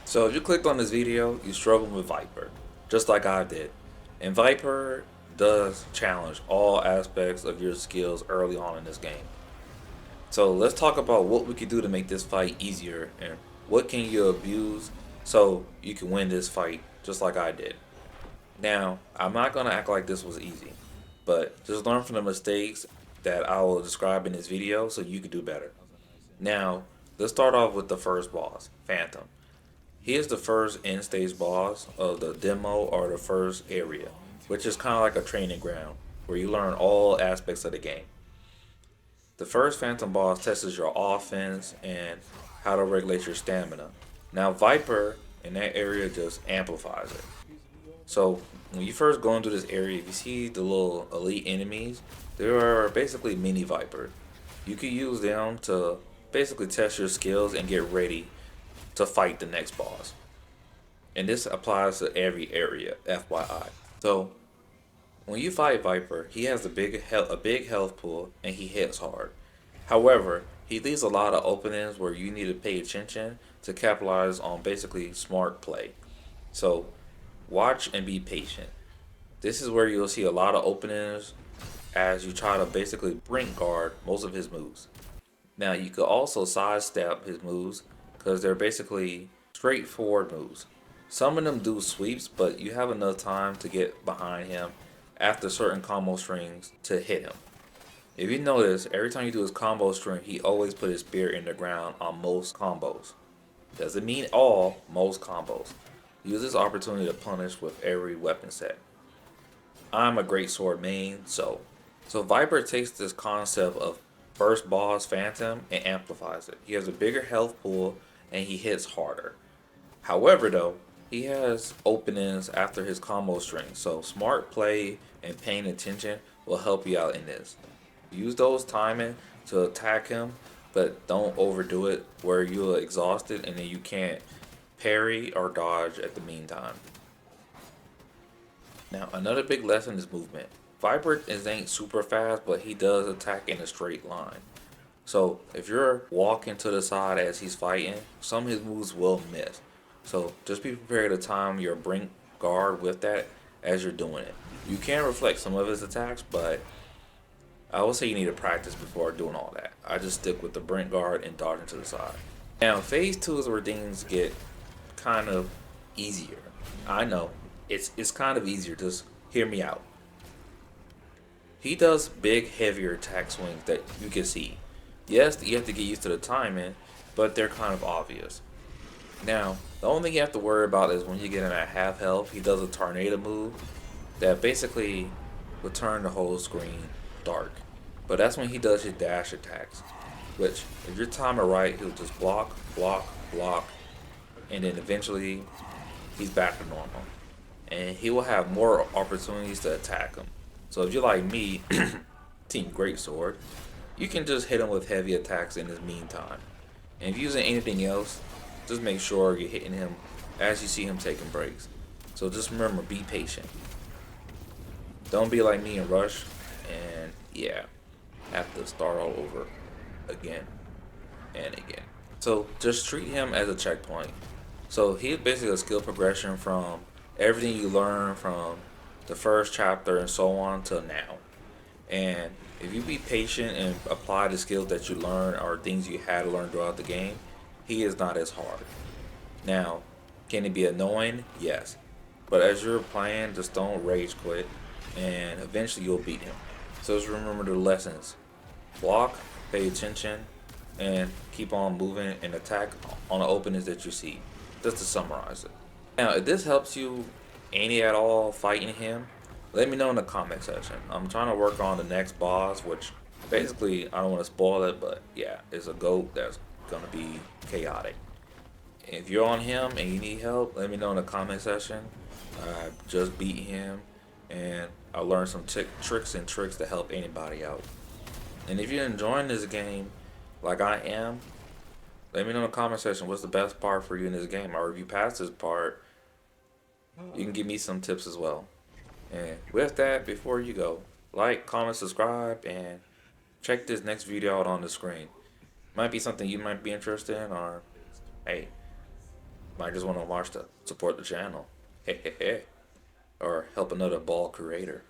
So if you clicked on this video, you struggled with Viper, just like I did. And Viper does challenge all aspects of your skills early on in this game. So let's talk about what we could do to make this fight easier and what can you abuse so you can win this fight just like I did. Now, I'm not going to act like this was easy, but just learn from the mistakes that I will describe in this video so you can do better. Now, let's start off with the first boss, Phantom. He is the first in-stage boss of the demo or the first area, which is kind of like a training ground where you learn all aspects of the game. The first Phantom boss tests your offense and how to regulate your stamina. Now Viper in that area just amplifies it. So when you first go into this area, if you see the little elite enemies, there are basically mini Viper. You can use them to basically test your skills and get ready to fight the next boss. And this applies to every area, FYI. So when you fight Viper, he has a big health pool and he hits hard. However, he leaves a lot of openings where you need to pay attention to capitalize on basically smart play. So watch and be patient. This is where you'll see a lot of openings as you try to basically brink guard most of his moves. Now you could also sidestep his moves because they're basically straightforward moves. Some of them do sweeps, but you have enough time to get behind him after certain combo strings to hit him. If you notice, every time you do his combo string, he always put his spear in the ground on most combos. Doesn't mean all, most combos. Use this opportunity to punish with every weapon set. I'm a great sword main, so Viper takes this concept of first boss Phantom and amplifies it. He has a bigger health pool and he hits harder. However though, he has openings after his combo string, so smart play and paying attention will help you out in this. Use those timing to attack him, but don't overdo it where you're exhausted and then you can't parry or dodge at the meantime. Now another big lesson is movement. Viper ain't super fast, but he does attack in a straight line. So if you're walking to the side as he's fighting, some of his moves will miss. So just be prepared to time your brink guard with that as you're doing it. You can reflect some of his attacks, but I would say you need to practice before doing all that. I just stick with the brink guard and dodging to the side. Now phase 2 is where things get kind of easier. I know, it's kind of easier, just hear me out. He does big, heavier attack swings that you can see. Yes, you have to get used to the timing, but they're kind of obvious. Now, the only thing you have to worry about is when you get him at half health, he does a tornado move that basically will turn the whole screen dark. But that's when he does his dash attacks, which if your timer right, he'll just block, block, block, and then eventually he's back to normal. And he will have more opportunities to attack him. So if you're like me, Team Greatsword, you can just hit him with heavy attacks in the meantime. And if you're using anything else, just make sure you're hitting him as you see him taking breaks. So just remember, be patient. Don't be like me and rush and yeah, have to start all over again and again. So just treat him as a checkpoint. So he's basically a skill progression from everything you learn from the first chapter and so on till now. And if you be patient and apply the skills that you learn or things you had to learn throughout the game, he is not as hard. Now, can it be annoying? Yes. But as you're playing, just don't rage quit and eventually you'll beat him. So just remember the lessons. Block, pay attention, and keep on moving and attack on the openings that you see. Just to summarize it. Now, if this helps you any at all fighting him, let me know in the comment section. I'm trying to work on the next boss, which basically I don't want to spoil it, but yeah, it's a goat that's gonna be chaotic. If you're on him and you need help, let me know in the comment section. I just beat him and I learned some tricks to help anybody out. And if you're enjoying this game like I am, let me know in the comment section what's the best part for you in this game, or if you pass this part, you can give me some tips as well. And with that, before you go, like, comment, subscribe, and check this next video out on the screen. Might be something you might be interested in, or hey, Might just want to watch to support the channel. Hey, hey, hey. Or help another ball creator.